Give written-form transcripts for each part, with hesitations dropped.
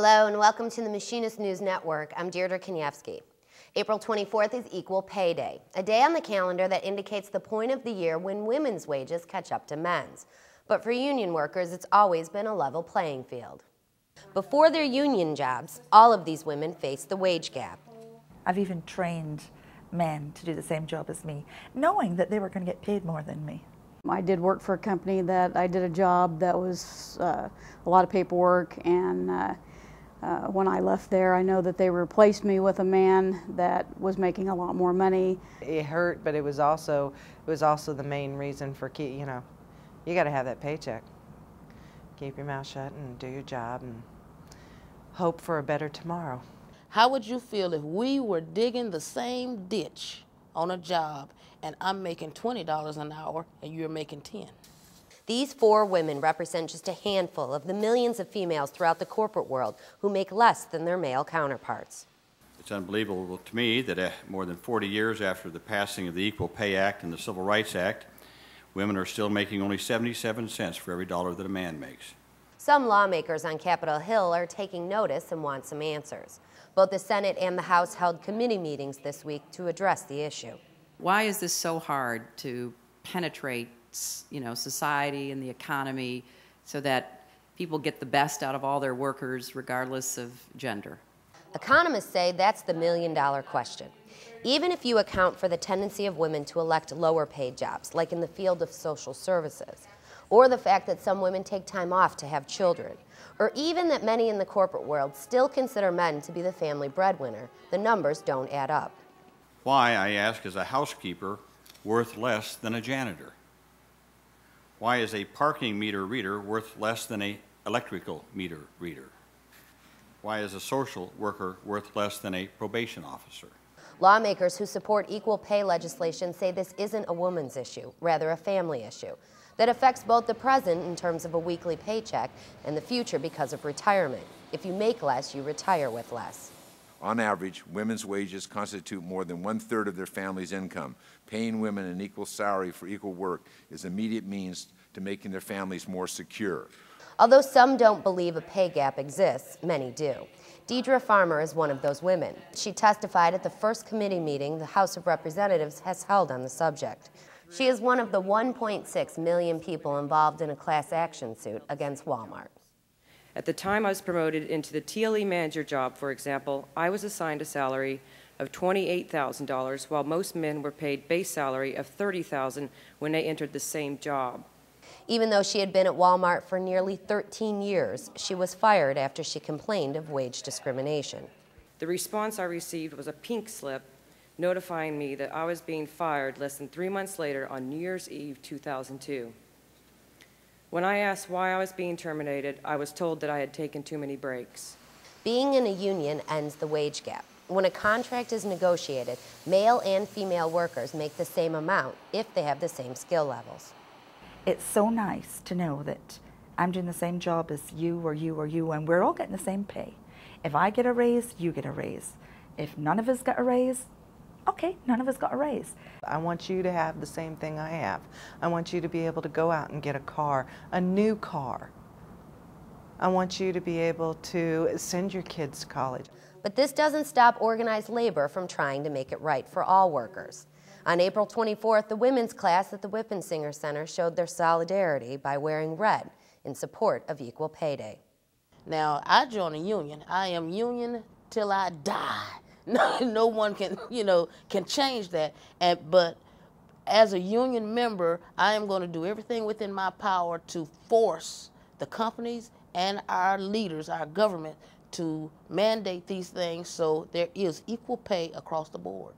Hello and welcome to the Machinist News Network. I'm Deirdre Kanievsky. April 24th is Equal Pay Day, a day on the calendar that indicates the point of the year when women's wages catch up to men's. But for union workers, it's always been a level playing field. Before their union jobs, all of these women face the wage gap. I've even trained men to do the same job as me, knowing that they were going to get paid more than me. I did work for a company that I did a job that was a lot of paperwork, and when I left there, I know that they replaced me with a man that was making a lot more money. It hurt, but it was also the main reason for you got to have that paycheck. Keep your mouth shut and do your job and hope for a better tomorrow. How would you feel if we were digging the same ditch on a job and I'm making $20 an hour and you're making $10? These four women represent just a handful of the millions of females throughout the corporate world who make less than their male counterparts. It's unbelievable to me that more than 40 years after the passing of the Equal Pay Act and the Civil Rights Act, women are still making only 77 cents for every dollar that a man makes. Some lawmakers on Capitol Hill are taking notice and want some answers. Both the Senate and the House held committee meetings this week to address the issue. Why is this so hard to penetrate, society and the economy so that people get the best out of all their workers regardless of gender? Economists say that's the million-dollar question. Even if you account for the tendency of women to elect lower-paid jobs, like in the field of social services, or the fact that some women take time off to have children, or even that many in the corporate world still consider men to be the family breadwinner, the numbers don't add up. Why, I ask, is a housekeeper worth less than a janitor? Why is a parking meter reader worth less than an electrical meter reader? Why is a social worker worth less than a probation officer? Lawmakers who support equal pay legislation say this isn't a woman's issue, rather a family issue, that affects both the present in terms of a weekly paycheck and the future because of retirement. If you make less, you retire with less. On average, women's wages constitute more than 1/3 of their family's income. Paying women an equal salary for equal work is immediate means to making their families more secure. Although some don't believe a pay gap exists, many do. Deidre Farmer is one of those women. She testified at the first committee meeting the House of Representatives has held on the subject. She is one of the 1.6 million people involved in a class action suit against Walmart. At the time I was promoted into the TLE manager job, for example, I was assigned a salary of $28,000, while most men were paid base salary of $30,000 when they entered the same job. Even though she had been at Walmart for nearly 13 years, she was fired after she complained of wage discrimination. The response I received was a pink slip notifying me that I was being fired less than 3 months later on New Year's Eve 2002. When I asked why I was being terminated, I was told that I had taken too many breaks. Being in a union ends the wage gap. When a contract is negotiated, male and female workers make the same amount if they have the same skill levels. It's so nice to know that I'm doing the same job as you or you or you, and we're all getting the same pay. If I get a raise, you get a raise. If none of us get a raise, okay, none of us got a raise. I want you to have the same thing I have. I want you to be able to go out and get a car, a new car. I want you to be able to send your kids to college. But this doesn't stop organized labor from trying to make it right for all workers. On April 24th, the women's class at the Whippensinger Center showed their solidarity by wearing red in support of Equal Pay Day. Now, I joined a union. I am union till I die. No one can, can change that. But as a union member, I am going to do everything within my power to force the companies and our leaders, our government, to mandate these things so there is equal pay across the board.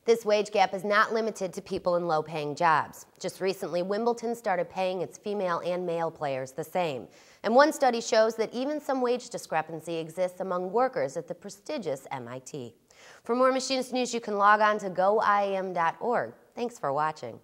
This wage gap is not limited to people in low-paying jobs. Just recently, Wimbledon started paying its female and male players the same. And one study shows that even some wage discrepancy exists among workers at the prestigious MIT. For more Machinist News, you can log on to goiem.org. Thanks for watching.